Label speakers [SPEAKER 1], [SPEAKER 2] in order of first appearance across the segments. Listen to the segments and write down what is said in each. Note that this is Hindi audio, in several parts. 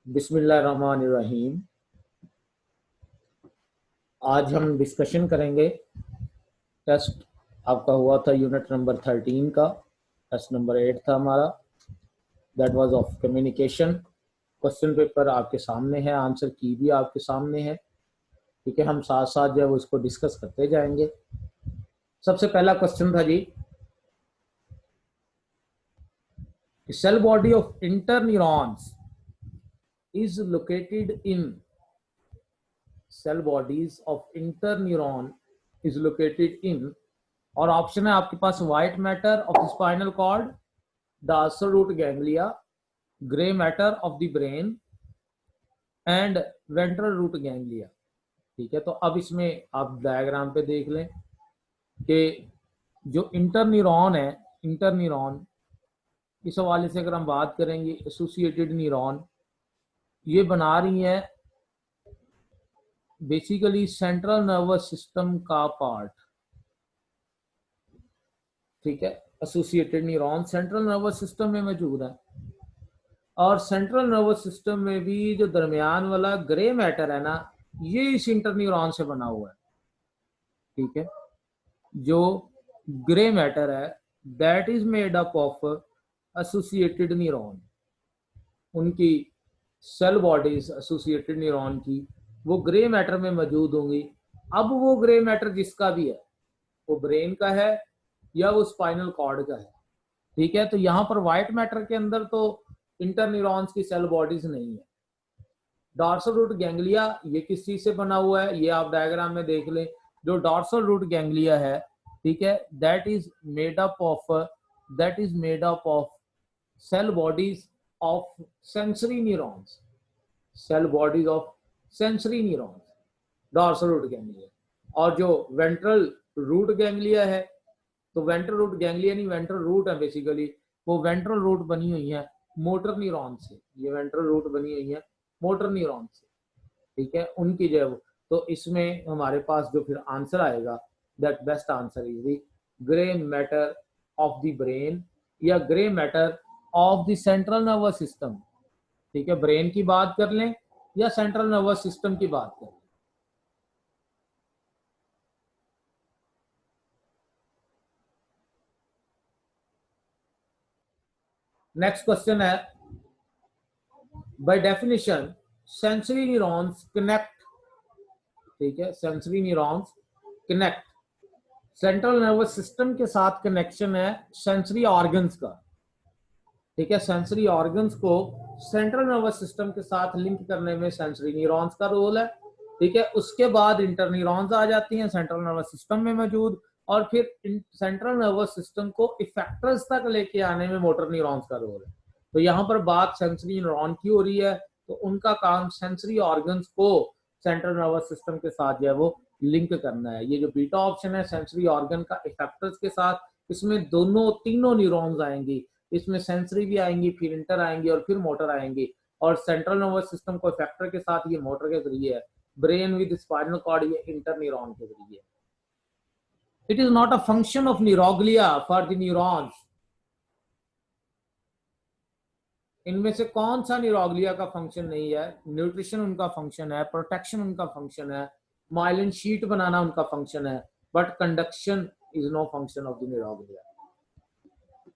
[SPEAKER 1] बिस्मिल्लाहिर्रहमानिर्रहीम। आज हम डिस्कशन करेंगे। टेस्ट आपका हुआ था यूनिट नंबर 13 का। टेस्ट नंबर 8 था हमारा, that was of communication. Question paper आपके सामने है, आंसर की भी आपके सामने है। ठीक है, हम साथ साथ जो है वो इसको डिस्कस करते जाएंगे। सबसे पहला क्वेश्चन था जी, cell body of interneurons is located in cell bodies of interneuron is located in, और ऑप्शन है आपके पास white matter of the spinal cord, dorsal root ganglia, grey matter of the brain and ventral root ganglia. ठीक है, तो अब इसमें आप डायग्राम पे देख लें कि जो इंटरन्यूरॉन है, इंटरन्यूरॉन इस हवाले से अगर हम बात करेंगे, एसोसिएटेड न्यूरॉन ये बना रही है बेसिकली सेंट्रल नर्वस सिस्टम का पार्ट। ठीक है, associated neuron central nervous system में मौजूद है, और सेंट्रल नर्वस सिस्टम में भी जो दरमियान वाला ग्रे मैटर है ना, ये इस इंटरन्यूरॉन से बना हुआ है। ठीक है, जो ग्रे मैटर है that is made up of associated neuron. उनकी सेल बॉडीज एसोसिएटेड न्यूरॉन की वो ग्रे मैटर में मौजूद होंगी। अब वो ग्रे मैटर जिसका भी है, वो ब्रेन का है या वो स्पाइनल कॉर्ड का है। ठीक है, तो यहाँ पर व्हाइट मैटर के अंदर तो इंटरन्यूरॉन्स की सेल बॉडीज नहीं है। डॉर्सल रूट गैंग्लिया ये किस चीज से बना हुआ है, ये आप डायग्राम में देख लें। जो डॉर्सल रूट गैंग्लिया है, ठीक है, that is made up of cell bodies of sensory neurons, cell bodies of sensory neurons, dorsal root ganglia. और जो वेंट्रल रूट गैंग्लिया है, तो वेंट्रल रूट गैंग्लिया नहीं, वेंट्रल रूट है बेसिकली, वो वेंट्रल रूट बनी हुई है मोटर न्यूरॉन से। ये वेंट्रल रूट बनी हुई है मोटर न्यूरॉन से। ठीक है, उनकी जो है तो इसमें हमारे पास जो फिर आंसर आएगा, that best answer is the grey matter of the brain या grey matter of the central nervous system. ठीक है, ब्रेन की बात कर लें या सेंट्रल नर्वस सिस्टम की बात कर लें। नेक्स्ट क्वेश्चन है, by definition sensory neurons connect. ठीक है, sensory neurons connect central nervous system के साथ कनेक्शन है सेंसरी ऑर्गन्स का। ठीक है, सेंसरी ऑर्गन्स को सेंट्रल नर्वस सिस्टम के साथ लिंक करने में सेंसरी न्यूरॉन्स का रोल है। ठीक है, उसके बाद इंटर न्यूरॉन्स आ जाती हैं सेंट्रल नर्वस सिस्टम में मौजूद, और फिर सेंट्रल नर्वस सिस्टम को इफेक्टर्स तक लेके आने में मोटर न्यूरॉन्स का रोल है। तो यहाँ पर बात सेंसरी न्यूरॉन की हो रही है, तो उनका काम सेंसरी ऑर्गन्स को सेंट्रल नर्वस सिस्टम के साथ जो है वो लिंक करना है। ये जो बीटा ऑप्शन है सेंसरी ऑर्गन का इफेक्टर्स के साथ, इसमें दोनों तीनों न्यूरॉन्स आएंगी, इसमें सेंसरी भी आएंगी, फिर इंटर आएंगी और फिर मोटर आएंगी। और सेंट्रल नर्वस सिस्टम को इफेक्टर के साथ ये मोटर के जरिए है, ब्रेन विद स्पाइनल कॉर्ड ये इंटर न्यूरॉन के जरिए। It is not a function of neuroglia for the neurons. इनमें से कौन सा न्यूरोग्लिया का फंक्शन नहीं है? न्यूट्रिशन उनका फंक्शन है, प्रोटेक्शन उनका फंक्शन है, माइलिन शीट बनाना उनका फंक्शन है, but conduction is no function of the neuroglia.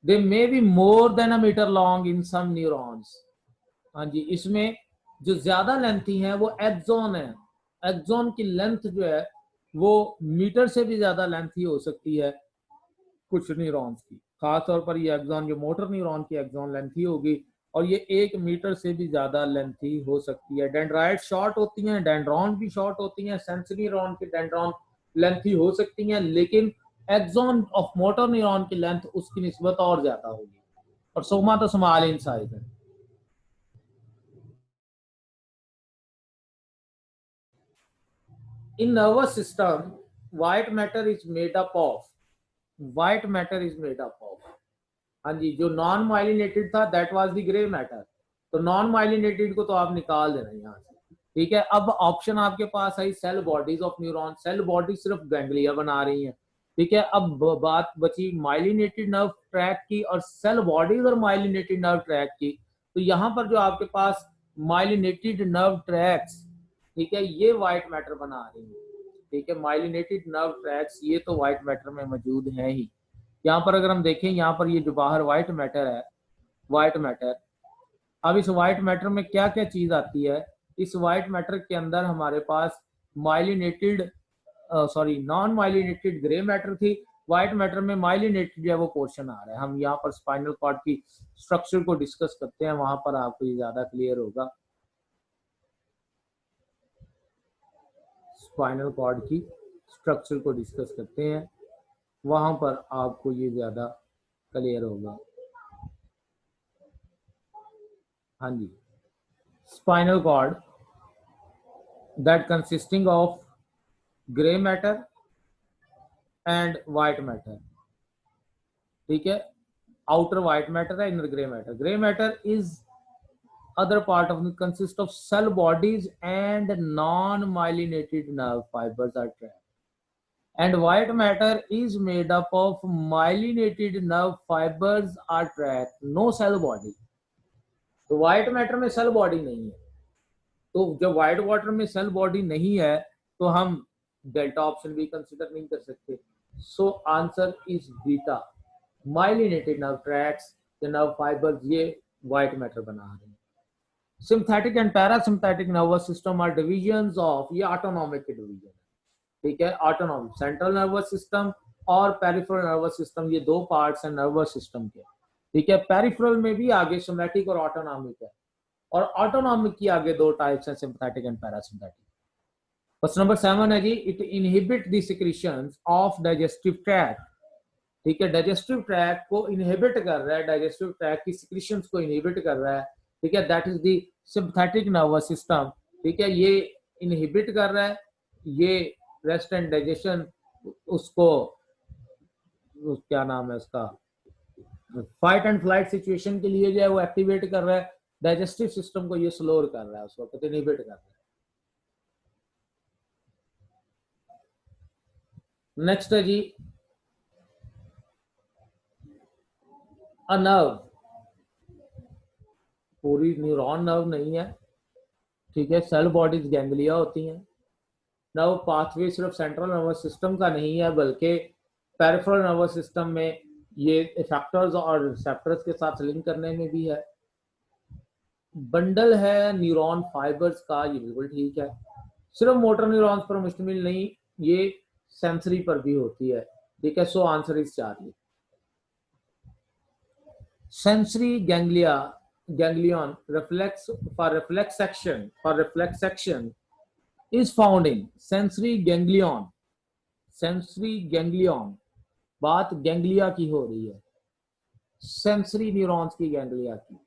[SPEAKER 1] They may be more than a meter long in some neurons. हाँ जी, इसमें जो ज्यादा लेंथी है वो एक्सॉन है। एक्सॉन की लेंथ जो है वो मीटर से भी ज्यादा लेंथी हो सकती है कुछ न्यूरॉन्स की। खासतौर पर ये एक्सॉन जो मोटर न्यूरॉन की एक्सॉन लेंथी होगी, और ये 1 मीटर से भी ज्यादा लेंथी हो सकती है। डेंड्राइट शॉर्ट होती हैं, डेंड्रॉन भी शॉर्ट होती हैं, सेंसरी न्यूरॉन की डेंड्रॉन लेंथी हो सकती हैं, लेकिन एक्सॉन ऑफ मोटर न्यूरॉन की लेंथ उसकी निस्बत और ज्यादा होगी। और सोमा तो स्मॉल इन साइज है। In nervous system, white matter is made up of, white matter is made up of, हाँ जी, जो नॉन माइलिनेटेड था that was the grey matter. तो नॉन माइलिनेटेड को तो आप निकाल देना यहाँ से। ठीक है, अब ऑप्शन आपके पास है cell bodies of neuron. Cell body सिर्फ गैंग्लिया बना रही है। ठीक है, अब बात बची माइलिनेटेड नर्व ट्रैक की और सेल बॉडीज और माइलिनेटेड नर्व ट्रैक की। तो यहाँ पर जो आपके पास माइलिनेटेड नर्व ट्रैक्स, ठीक है, ये व्हाइट मैटर बना रही है, ठीक है, माइलिनेटेड नर्व ट्रैक्स ये तो व्हाइट मैटर में मौजूद है ही। यहाँ पर अगर हम देखें, यहाँ पर ये जो बाहर व्हाइट मैटर है, व्हाइट मैटर, अब इस व्हाइट मैटर में क्या क्या चीज आती है, इस व्हाइट मैटर के अंदर हमारे पास myelinated sorry non myelinated grey matter थी, व्हाइट मैटर में माइलिनेटेड जो है वो पोर्शन आ रहा है। हम यहाँ पर स्पाइनल कॉर्ड की स्ट्रक्चर को डिस्कस करते हैं, वहां पर आपको ये ज्यादा क्लियर होगा। स्पाइनल कॉर्ड की स्ट्रक्चर को डिस्कस करते हैं, वहां पर आपको ये ज्यादा क्लियर होगा। हाँ जी, spinal cord that consisting of grey matter and white matter, ठीक है, आउटर व्हाइट मैटर है, inner grey matter. Grey matter is other part of it consist of cell bodies and non-myelinated nerve fibers are trapped, and white matter is made up of myelinated nerve fibers are trapped, no cell body। तो व्हाइट मैटर में सेल बॉडी नहीं है, तो जब व्हाइट वाटर में सेल बॉडी नहीं है तो हम डेल्टा ऑप्शन भी कंसिडर नहीं कर सकते। So answer is beta, myelinated nerve tracts या नर्व फाइबर्स ये व्हाइट मैटर बना रहे हैं। Synthetic and parasympathetic nervous system are divisions of, ये ऑटोनॉमिक के डिवीजन है, ठीक है, ऑटोनॉमिक सेंट्रल नर्वस सिस्टम और पेरिफेरल नर्वस सिस्टम, ये दो पार्ट्स हैं नर्वस सिस्टम के, ठीक है। पेरिफेरल में भी आगे सिम्पैथिक और ऑटोनॉमिक है, और ऑटोनॉमिक की आगे दो टाइप्स हैं, sympathetic and parasympathetic. Question number 7 है जी, it inhibit the secretions of digestive tract, ठीक है, डाइजेस्टिव ट्रैक्ट को इनहिबिट कर रहा है, डाइजेस्टिव ट्रैक्ट की सिक्रीशंस को इनहिबिट कर रहा है, ठीक है, that is the sympathetic nervous system, ठीक है, ये इनहिबिट कर रहा है, ये रेस्ट एंड डाइजेशन उसको क्या नाम है उसका, फाइट एंड फ्लाइट सिचुएशन के लिए जो है वो एक्टिवेट कर रहा है, डाइजेस्टिव सिस्टम को ये स्लोर कर रहा है, उसको कहते हैं इनहिबिट कर रहा है। नेक्स्ट है जी, अ नर्व, पूरी न्यूरॉन नर्व नहीं है, ठीक है, सेल बॉडीज गैंग्लिया होती हैं। नर्व पाथवे सिर्फ सेंट्रल नर्वस सिस्टम का नहीं है, बल्कि पेरिफेरल नर्वस सिस्टम में ये इफेक्टर्स और रिसेप्टर्स के साथ लिंक करने में भी है। बंडल है न्यूरॉन फाइबर्स का, ये बिल्कुल ठीक है। सिर्फ मोटर न्यूरॉन्स पर मुश्तमिल नहीं, ये सेंसरी पर भी होती है, ठीक है। So answer is 4। Sensory ganglia, ganglion reflex reflex section is found in sensory ganglion, sensory ganglion, बात गैंग्लिया की हो रही है, सेंसरी न्यूरॉन्स की गैंग्लिया की।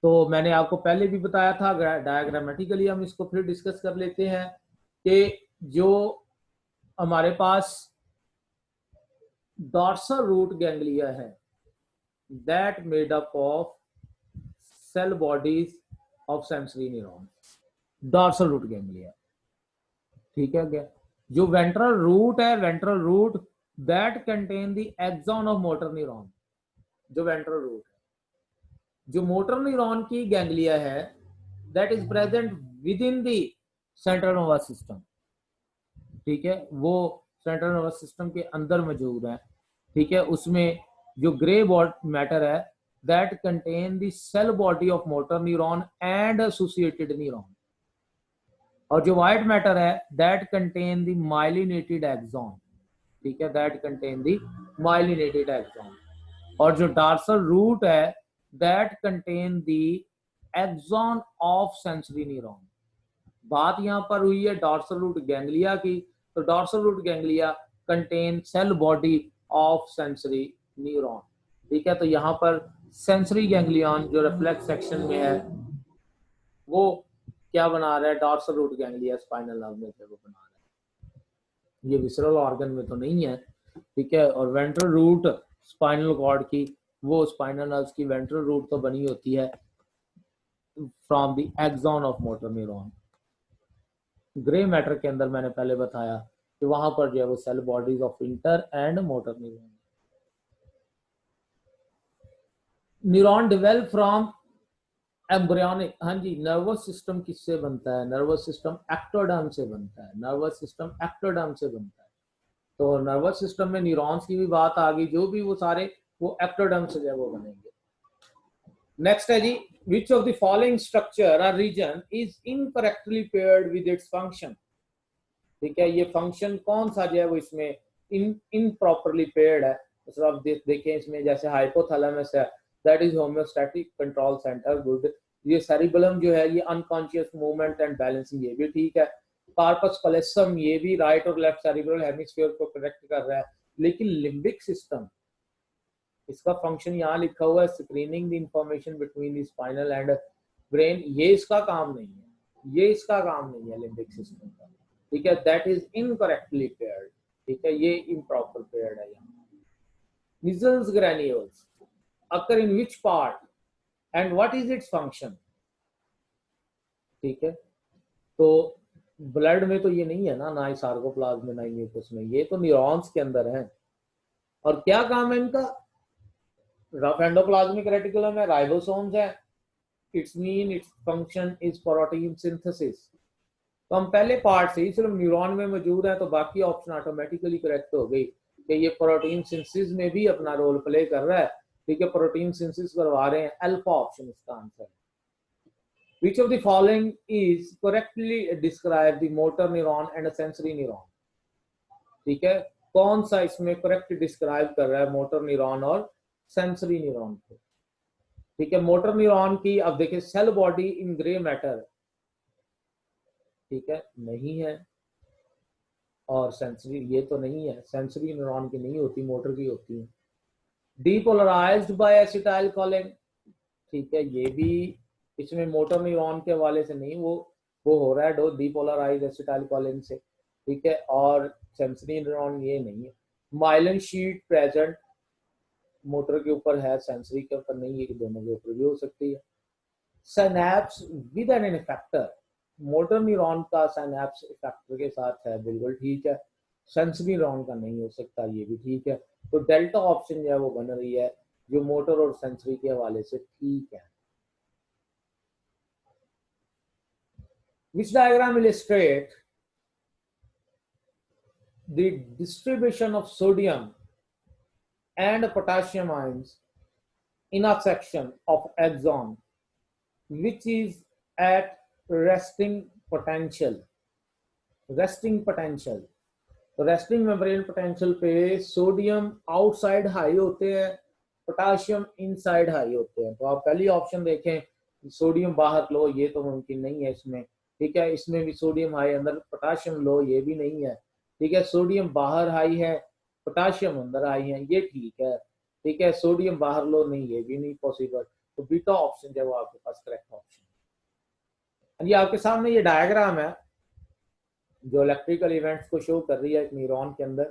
[SPEAKER 1] तो मैंने आपको पहले भी बताया था, डायग्रामेटिकली हम इसको फिर डिस्कस कर लेते हैं कि जो हमारे पास डॉर्सल रूट गैंग्लिया है, that made up of cell bodies of sensory neuron, dorsal root ganglia, ठीक है क्या। जो वेंट्रल रूट है, ventral root that contain the axon of motor neuron, जो वेंट्रल रूट है, जो मोटर न्यूरॉन की गैंग्लिया है that is present within the central nervous system, ठीक है, वो सेंट्रल नर्वस सिस्टम के अंदर मौजूद है, ठीक है। उसमें जो ग्रे मैटर है that contain the cell body of motor neuron and associated neuron, और जो व्हाइट मैटर है that contain the myelinated axon, ठीक है, that contain the myelinated axon, और जो dorsal root है that contain the axon of sensory neuron। बात यहाँ पर हुई है डॉर्सल रूट गैंग्लिया की, तो dorsal root ganglia contain cell body of sensory neuron, ठीक है। तो यहाँ पर सेंसरी गैंग्लियन जो रिफ्लेक्स सेक्शन में है वो क्या बना रहा है, dorsal root ganglia spinal nerve में वो बना रहा है, ये विसरल ऑर्गन में तो नहीं है, ठीक है। और वेंट्रल रूट स्पाइनल कॉर्ड की, वो स्पाइनल नर्व्स की वेंट्रल रूट तो बनी होती है from the axon of motor neuron. Grey matter के अंदर मैंने पहले बताया कि वहां पर जो है वो cell bodies of inter and motor neuron. Neuron develop from embryonic, हाँ जी, नर्वस सिस्टम किससे बनता है? नर्वस सिस्टम एक्टोडर्म से बनता है, नर्वस सिस्टम एक्टोडर्म से बनता है। तो नर्वस सिस्टम में न्यूरॉन्स की भी बात आ गई, जो भी वो सारे वो एक्टोडर्म से जो है वो बनेंगे। नेक्स्ट है जी, which of the following structure और region is incorrectly paired with its function. ठीक है, ये फंक्शन कौन सा जो है वो इसमें इनप्रॉपरली पेयर्ड है। तो सर आप देखें इसमें, जैसे हाइपोथैलेमस है, that is homeostatic control centre, good. ये सेरिबेलम जो है ये अनकॉन्शियस मूवमेंट एंड बैलेंसिंग, ये भी ठीक है। कार्पस कलेसम ये भी राइट और लेफ्ट सेरिब्रल हेमिस्फीयर को कनेक्ट कर रहा है। लेकिन लिम्बिक सिस्टम, इसका फंक्शन यहाँ लिखा हुआ है screening the information between the spinal and brain, ये इसका काम नहीं है, ये इसका काम नहीं है लिम्बिक सिस्टम का। ठीक है, दैट इज इनकरेक्टली पेयर्ड। ठीक है, ये इम्प्रॉपर पेयर्ड है यहाँ। Nissens granules occur in which part and what is its function? ठीक है, तो ब्लड में तो ये नहीं है ना, ना ही सार्कोप्लाज्म में, ना ही म्यूकस में, ये तो न्यूरॉन्स के अंदर है। और क्या काम है इनका? रफ एंडोप्लाज्मिक रेटिकुलम है, राइबोसोम्स है, it's mean its function is protein synthesis. तो हम पहले पार्ट से ही सिर्फ न्यूरॉन में मौजूद है, तो बाकी ऑप्शन ऑटोमेटिकली करेक्ट हो गई कि ये प्रोटीन सिंथेसिस में भी अपना रोल प्ले कर रहा है। ठीक है, प्रोटीन सिंथेसिस करवा रहे हैं, अल्फा ऑप्शन इसका आंसर है। Which of the following is correctly describe the motor neuron and a sensory neuron? ठीक है, कौन सा इसमें करेक्ट डिस्क्राइब कर रहा है मोटर न्यूरॉन और सेंसरी न्यूरॉन को? ठीक है, मोटर न्यूरॉन की अब देखिए cell body in grey matter, ठीक है, नहीं है। और सेंसरी ये तो नहीं है, सेंसरी न्यूरॉन की नहीं होती, मोटर की होती है। डीपोलराइज्ड बाय एसिटाइल कोलिन, ठीक है, ये भी इसमें मोटर न्यूरॉन के हवाले से नहीं, वो हो रहा है डीपोलराइज एसिटाइल कोलिन से। ठीक है, और सेंसरी न्यूरॉन ये नहीं है। माइलिन शीट प्रेजेंट मोटर के ऊपर है, सेंसरी के ऊपर नहीं है, कि दोनों के ऊपर भी हो सकती है। Synapse with an effector, motor neuron का सिनैप्स इफेक्टर के साथ है, बिल्कुल ठीक है। सेंसरी न्यूरॉन का नहीं हो सकता, ये भी ठीक है। तो डेल्टा ऑप्शन जो है वो बन रही है, जो मोटर और सेंसरी के हवाले से ठीक है। Which diagram illustrate the distribution of sodium and potassium ions in a section of axon which is at resting potential? Resting potential, तो रेस्टिंग मेम्ब्रेन पोटेंशियल पे सोडियम आउटसाइड हाई होते हैं, पोटाशियम इनसाइड हाई होते हैं। तो आप पहली ऑप्शन देखें, सोडियम बाहर लो, ये तो मुमकिन नहीं है इसमें। ठीक है, इसमें भी सोडियम हाई अंदर पोटाशियम लो, ये भी नहीं है। ठीक है, सोडियम बाहर हाई है, पोटाशियम अंदर हाई है, ये ठीक है। ठीक है, सोडियम बाहर लो नहीं, ये भी नहीं पॉसिबल। तो बीटा ऑप्शन जो है वो आपके पास करेक्ट ऑप्शन। ये आपके सामने ये डायग्राम है जो इलेक्ट्रिकल इवेंट्स को शो कर रही है एक न्यूरॉन के अंदर।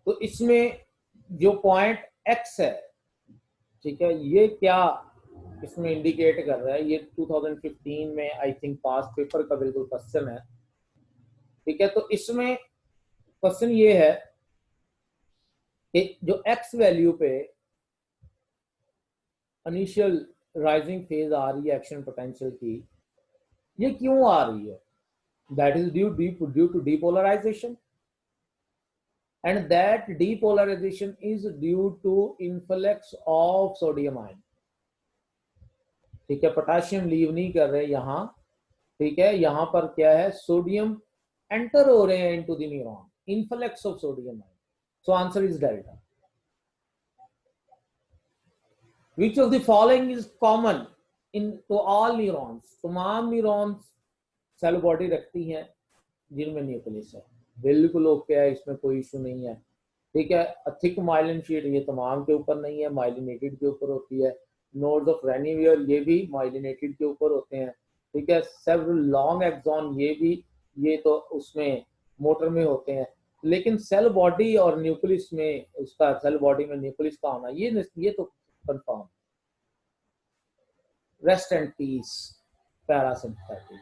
[SPEAKER 1] तो इसमें जो पॉइंट एक्स है, ठीक है, ये क्या इसमें इंडिकेट कर रहा है? ये 2015 में आई थिंक पास पेपर का बिल्कुल क्वेश्चन है। ठीक है, तो इसमें क्वेश्चन ये है कि जो एक्स वैल्यू पे इनिशियल राइजिंग फेज आ रही है एक्शन पोटेंशियल की, ये क्यों आ रही है? That is due to depolarization, and that depolarization is due to influx of sodium ion। ठीक है, पोटाशियम लीव नहीं कर रहे यहां। ठीक है, यहां पर क्या है, सोडियम एंटर हो रहे हैं into the neuron, influx of sodium ion. So answer is delta. Which of the following is common in to all neurons? तमाम न्यूरॉन्स सेल बॉडी रखती हैं जिनमें न्यूक्लियस है, बिल्कुल ओके है, इसमें कोई इशू नहीं है। ठीक है, थिक माइलिन शीट ये तमाम के ऊपर नहीं है, माइलिनेटेड के ऊपर होती है। नोड्स ऑफ रेनिवियर ये भी माइलिनेटेड के ऊपर होते हैं। ठीक है, सेवरल लॉन्ग एक्सॉन ये भी, ये तो उसमें मोटर में होते हैं। लेकिन सेल बॉडी और न्यूक्लियस में, उसका सेल बॉडी में न्यूक्लियस का होना, ये तो confirm. Rest and peace parasympathetic.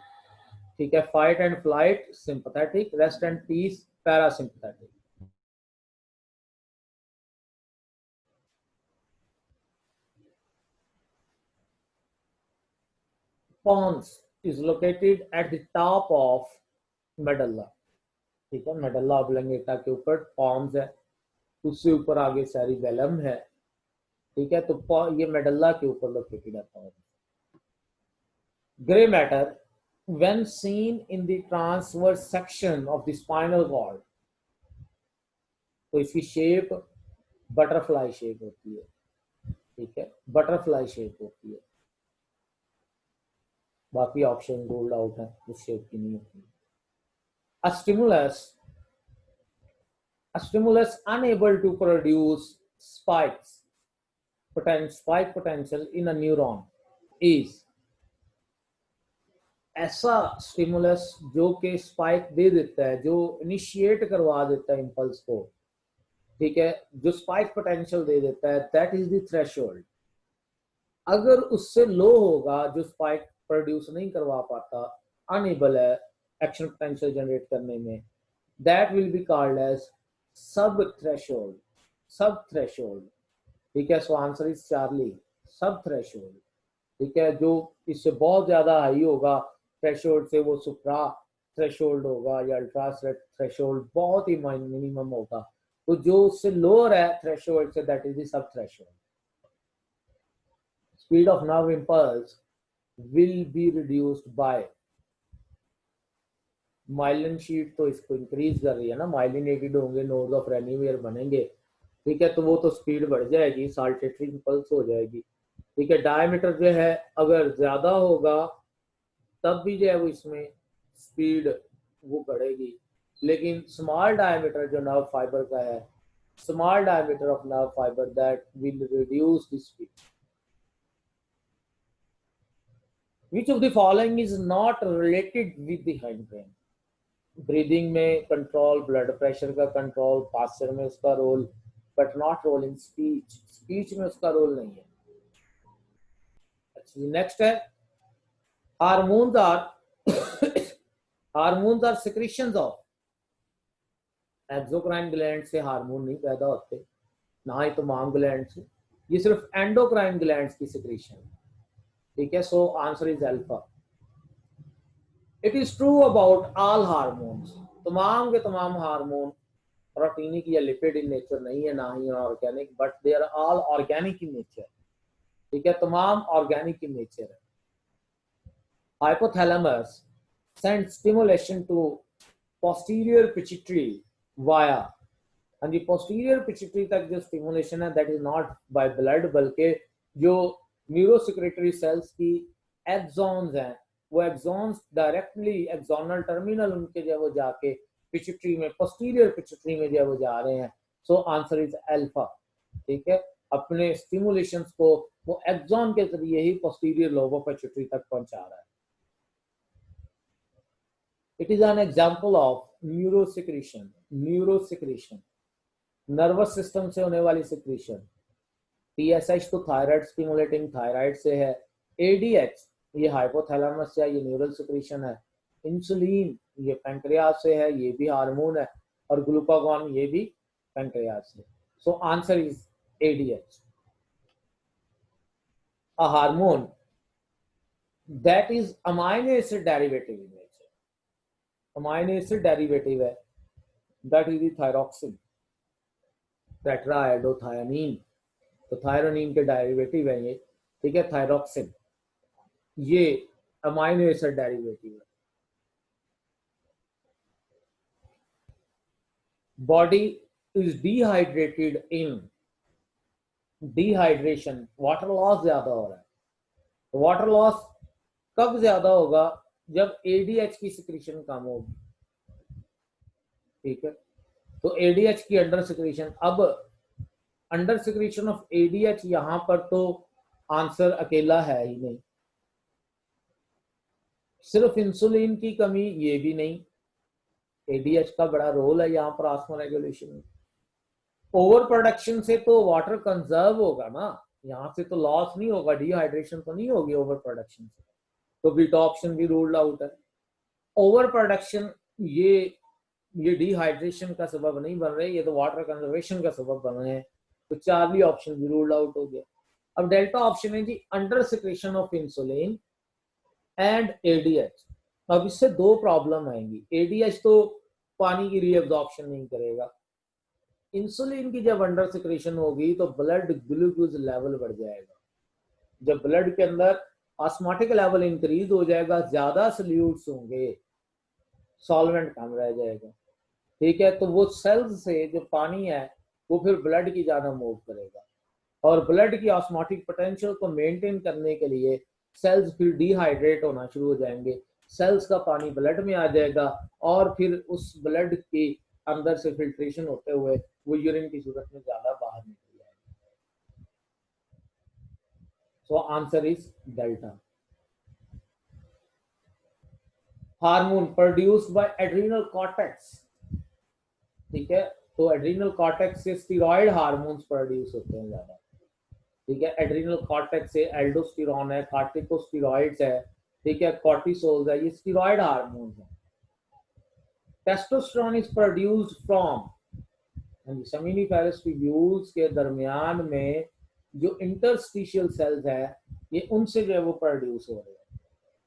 [SPEAKER 1] ठीक है, fight and flight sympathetic, rest and peace parasympathetic. pons is located at the top of medulla, ठीक है, मेडल्ला ऑब्लंगेटा के ऊपर पॉन्स है, उससे ऊपर आगे सेरिबेलम है, ठीक है, तो ये मेडल्ला के ऊपर लोकेटेड है pons. Grey matter when seen in the transverse section of the spinal cord, तो इसकी शेप बटरफ्लाई शेप होती है, ठीक है, बटरफ्लाई शेप होती है, बाकी ऑप्शन रूल्ड आउट है, उस शेप की नहीं होती। A stimulus unable to produce spike potential in a neuron is, ऐसा स्टिमुलस जो कि स्पाइक दे देता है, जो इनिशिएट करवा देता है इंपल्स को, ठीक है, जो स्पाइक पोटेंशियल दे देता है, दैट इज द थ्रेशोल्ड। अगर उससे लो होगा, जो स्पाइक प्रोड्यूस नहीं करवा पाता, अनेबल है एक्शन पोटेंशियल जनरेट करने में, that will be called as subthreshold, subthreshold, ठीक है। So answer is Charlie, subthreshold, ठीक है। जो इससे बहुत ज्यादा हाई होगा थ्रेशोल्ड से, वो सुप्रा थ्रेशोल्ड होगा, या अल्ट्रा थ्रेशोल्ड बहुत ही मिनिमम होगा, तो जो उससे लोअर है थ्रेशोल्ड से, that is the sub threshold. Speed of nerve impulse will be reduced by, myelin sheath तो इसको इंक्रीज कर रही है ना, माइलिनेटेड होंगे, नोड्स ऑफ रेनिवेयर बनेंगे, ठीक है, तो वो तो स्पीड बढ़ जाएगी, साल्टेटरी इंपल्स हो जाएगी, ठीक है। डायमीटर जो है अगर ज्यादा होगा तब भी जो है वो इसमें स्पीड वो बढ़ेगी, लेकिन स्मॉल डायमीटर जो नर्व फाइबर का है, small diameter of nerve fibre, that will reduce the speed. Which of the following is not related with the hindbrain? Breathing में कंट्रोल, ब्लड प्रेशर का कंट्रोल, पास्चर में उसका role, but not role in speech, speech में उसका रोल नहीं है। अच्छा, नेक्स्ट है hormones are secretions of, exocrine gland से हार्मोन नहीं पैदा होते, ना ही तमाम ग्लैंड से, ये सिर्फ एंडोक्राइन ग्लैंड की सिक्रीशन है, ठीक है। So answer is alpha. It is true about all hormones, तमाम के तमाम हार्मोन प्रोटीनिक या लिपिड इन नेचर नहीं है, ना ही ऑर्गेनिक, but they are all organic in nature, ठीक है, तमाम ऑर्गेनिक इन नेचर है। Hypothalamus send stimulation to posterior pituitary via, हाँ जी, पोस्टीरियर पिट्यूटरी तक जो स्टिमुलेशन है that is not by blood, बल्कि जो न्यूरोसेक्रेटरी सेल्स की एक्सॉन्स हैं, वो एक्सॉन्स डायरेक्टली एक्सोनल टर्मिनल उनके जो वो जाके पिट्यूटरी में, पोस्टीरियर पिट्यूटरी में जो वो जा रहे हैं। सो आंसर इज अल्फा, ठीक है। अपने स्टिमुलेशंस को वो एक्सॉन के जरिए ही पोस्टीरियर लोब ऑफ पिट्यूटरी तक पहुंचा रहा है। It is an example of neurosecretion, neurosecretion nervous system से होने वाली सिक्रीशन। टीएसएच तो थायराइड स्टिमुलेटिंग थायराइड से है, एडीएच ये हाइपोथैलेमस से है, ये न्यूरल सिक्रीशन है, इंसुलिन ये पैंक्रियास से है, ये भी हार्मोन है, और ग्लूकागॉन ये भी पैंक्रियास से। सो answer is ADH, a hormone that is amino acid derivative in nature, amino acid derivative है, दैट इज द थायरोक्सिन, टेट्राएडोथायनीन, तो थायरोनिन के डेरिवेटिव है ये, ठीक है, थायरोक्सिन ये अमाइनो एसिड डेरिवेटिव है। Body is dehydrated in, dehydration water loss ज्यादा हो रहा है, तो वाटर लॉस कब ज्यादा होगा, जब एडीएच की सिक्रीशन कम होगी, ठीक है। तो एडीएच की अंडर सिक्रीशन, अब अंडर सिक्रीशन ऑफ एडीएच यहां पर तो आंसर अकेला है ही नहीं, सिर्फ इंसुलिन की कमी ये भी नहीं, एडीएच का बड़ा रोल है यहाँ पर ऑस्मो रेगुलेशन में। ओवर प्रोडक्शन से तो वाटर कंजर्व होगा ना, यहाँ से तो लॉस नहीं होगा, डिहाइड्रेशन तो नहीं होगी ओवर प्रोडक्शन से, तो बीटा ऑप्शन भी रूल्ड आउट है। ओवर प्रोडक्शन ये डिहाइड्रेशन का सबब नहीं बन रहे, ये तो वाटर कंजर्वेशन का सबब बन रहे हैं, तो चार्ली ऑप्शन भी रूल्ड आउट हो गया। अब डेल्टा ऑप्शन है जी, under secretion of insulin and ADH. अब इससे दो प्रॉब्लम आएंगी। एडीएच तो पानी की रीअब्जॉर्प्शन नहीं करेगा। इंसुलिन की जब अंडर सिक्रेशन होगी तो ब्लड ग्लूकोज लेवल बढ़ जाएगा। जब ब्लड के अंदर ऑस्मोटिक लेवल इंक्रीज हो जाएगा, ज्यादा सल्यूट्स होंगे, सॉल्वेंट कम रह जाएगा। ठीक है, तो वो सेल्स से जो पानी है वो फिर ब्लड की ज्यादा मूव करेगा, और ब्लड की ऑस्मोटिक पोटेंशियल को मेंटेन करने के लिए सेल्स फिर डिहाइड्रेट होना शुरू हो जाएंगे, सेल्स का पानी ब्लड में आ जाएगा, और फिर उस ब्लड के अंदर से फिल्ट्रेशन होते हुए वो यूरिन की सूरत में ज्यादा बाहर निकल जाएगा। सो answer is delta. Hormone produced by adrenal cortex. ठीक है, तो एड्रीनल कॉर्टेक्स से स्टीरॉयड हार्मोन्स प्रोड्यूस होते हैं ज्यादा। ठीक है, एड्रीनल कॉर्टेक्स से एल्डोस्टेरॉन है, कॉर्टिकोस्टेरॉइड्स है, ठीक है, कॉर्टिसोल है, ये स्टीरॉयड हार्मोन्स हैं। Testosterone is produced from seminiferous tubules के दरमियान में जो इंटरस्टिशियल सेल्स है, ये उनसे जो है वो प्रोड्यूस हो रहे हैं।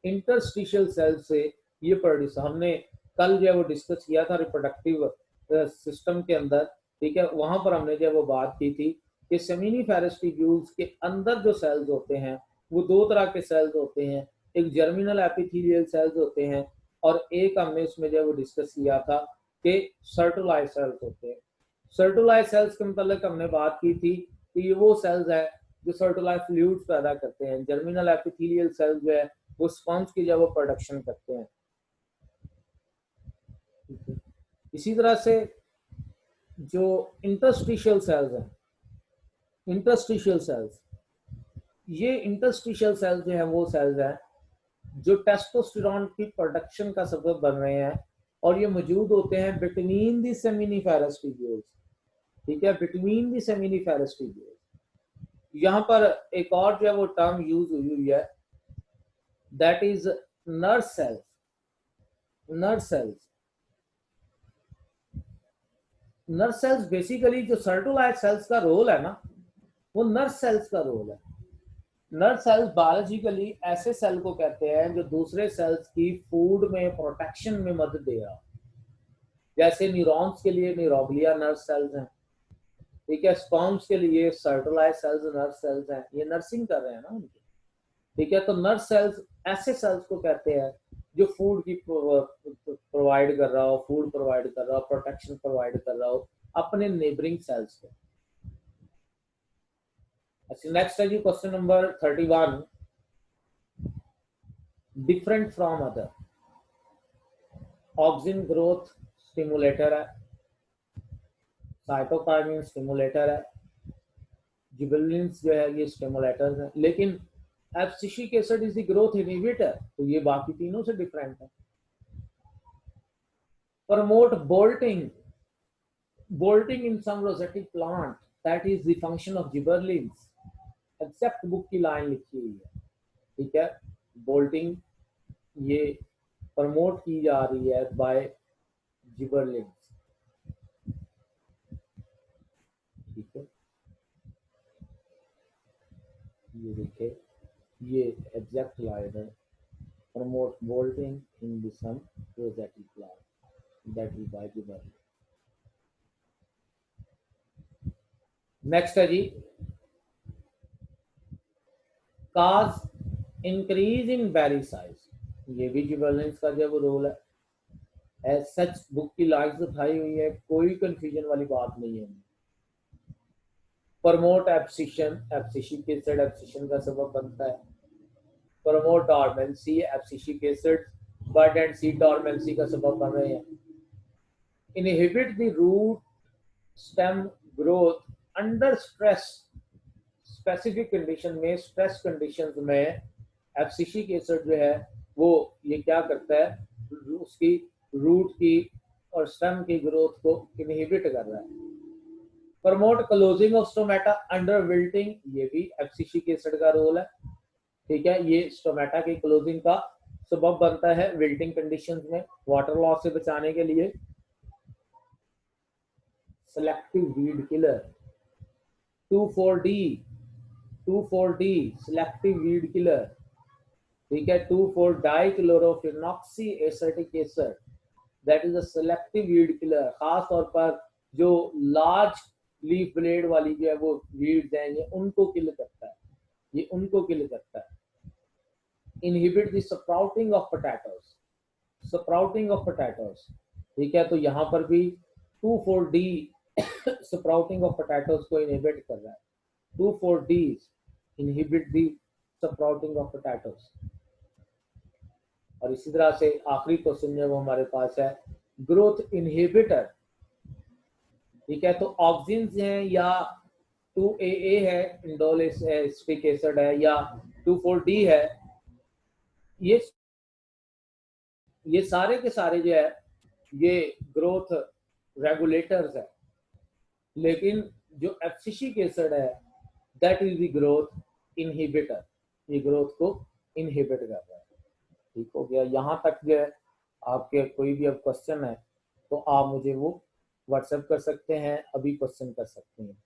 [SPEAKER 1] इंटरस्टिशियल सेल्स से ये प्रोड्यूस, हमने कल जो है वो डिस्कस किया था रिप्रोडक्टिव सिस्टम के अंदर। ठीक है, वहां पर हमने जो है वो बात की थी कि सेमिनिफेरस ट्यूब्यूल्स के अंदर जो सेल्स होते हैं वो दो तरह के सेल्स होते हैं। एक जर्मिनल एपिथेलियल सेल्स होते हैं, और एक हमने उसमें जो है वो डिस्कस किया था कि सर्टोलाइज सेल्स होते हैं। सर्टोलाइज सेल्स के मतलब हमने बात की थी कि ये वो सेल्स है जो सर्टोलाइज फ्लूइड्स पैदा करते हैं। जर्मिनल एपिथेलियल सेल्स जो है वो स्पॉन्ज की जो है वो प्रोडक्शन करते हैं। इसी तरह से जो इंटरस्टिशियल सेल्स हैं, इंटरस्टिशियल सेल्स, ये इंटरस्टिशियल सेल्स जो है वो सेल्स हैं जो टेस्टोस्टेरॉन की प्रोडक्शन का सबब बन रहे हैं, और ये मौजूद होते हैं बिटवीन द सेमिनिफेरस ट्यूब्यूल्स। ठीक है, बिटवीन द सेमिनिफेरस ट्यूब्यूल्स। यहाँ पर एक और जो है वो टर्म यूज हुई है, that is nerve cells. Nerve cells, nerve cells basically जो सर्टोलाइज सेल्स का रोल है ना, वो नर्व सेल्स का रोल है। नर्व सेल्स बायोलॉजिकली ऐसे सेल को कहते हैं जो दूसरे सेल्स की फूड में प्रोटेक्शन में मदद दे रहा। जैसे न्यूरॉन्स के लिए न्यूरोग्लिया नर्व सेल्स हैं। ठीक है, स्पर्म्स के लिए सर्टोलाइज सेल्स नर्व सेल्स हैं, ये नर्सिंग कर रहे हैं ना उनकी। ठीक है, तो नर्व सेल्स ऐसे सेल्स को कहते हैं जो फूड की प्रोवाइड कर रहा हो, फूड प्रोवाइड कर रहा हो, प्रोटेक्शन प्रोवाइड कर रहा हो अपने नेबरिंग सेल्स को। अच्छा, नेक्स्ट है जी question number 31। Different from other, auxin growth stimulator है, साइटोकाइनिन स्टिमुलेटर है, जिबरेलिन्स जो है ये स्टिमुलेटर्स हैं, लेकिन abscisic acid is the growth inhibitor, तो ये बाकी तीनों से डिफरेंट है। Promote bolting, bolting in some rosettic plant, that is the function of gibberellins. Except book की लाइन लिखी हुई है। ठीक है, बोल्टिंग ये प्रमोट की जा रही है बाय जिबरेलिन्स। ठीक है, ये देखिए, ये एग्जैक्ट लाइन है, promote bolting in the some rosettic plant that is by gibberellins. Next है जी, cause increase in berry size, ये भी जिबरेलिन्स का जो रोल है। एज सच बुक की लाइन्स उठाई हुई है, कोई कंफ्यूजन वाली बात नहीं है। Promote abscission, abscisic acid abscission का सबब बनता है। Promote dormancy, abscisic acid bud and seed dormancy का सबब बन रहे हैं। Inhibit the root stem growth under stress, specific condition में, स्ट्रेस कंडीशंस में एब्सिसिक एसिड जो है वो ये क्या करता है, उसकी रूट की और स्टेम की ग्रोथ को इनहिबिट कर रहा है। Promote closing of stomata under wilting, ये भी एब्सिसिक एसिड का रोल है। ठीक है, ये स्टोमेटा की क्लोजिंग का सबब बनता है विल्टिंग कंडीशंस में, वाटर लॉस से बचाने के लिए। Selective weed killer 2,4-D, 2,4-D selective weed killer, ठीक है, 2,4-डाइक्लोरोफिनॉक्सी acetic acid, that is a selective weed killer. खास तौर पर जो लार्ज लीफ ब्लेड वाली जो है वो वीड्स हैं, ये उनको किल करता है, ये उनको किल करता है। Inhibit the sprouting of potatoes, sprouting of potatoes. ठीक है, तो यहाँ पर भी 2,4-डी स्प्राउटिंग ऑफ पोटैटोज को इनहिबिट कर रहा है। 2,4-डी inhibit the sprouting of potatoes. और इसी तरह से आखिरी क्वेश्चन जो वो हमारे पास है, ग्रोथ इनहिबिटर। ठीक है, तो ऑक्सिन्स हैं या 2AA है, इंडोल एसिटिक एसिड है, या 2,4-डी है, ये सारे के सारे जो है ये ग्रोथ रेगुलेटर्स है। लेकिन जो एब्सिसिक एसिड है that is the growth inhibitor, ये ग्रोथ को इनहिबिट कर रहा है। ठीक हो गया, यहाँ तक जो है आपके कोई भी अब क्वेश्चन है तो आप मुझे वो व्हाट्सएप कर सकते हैं, अभी क्वेश्चन कर सकते हैं।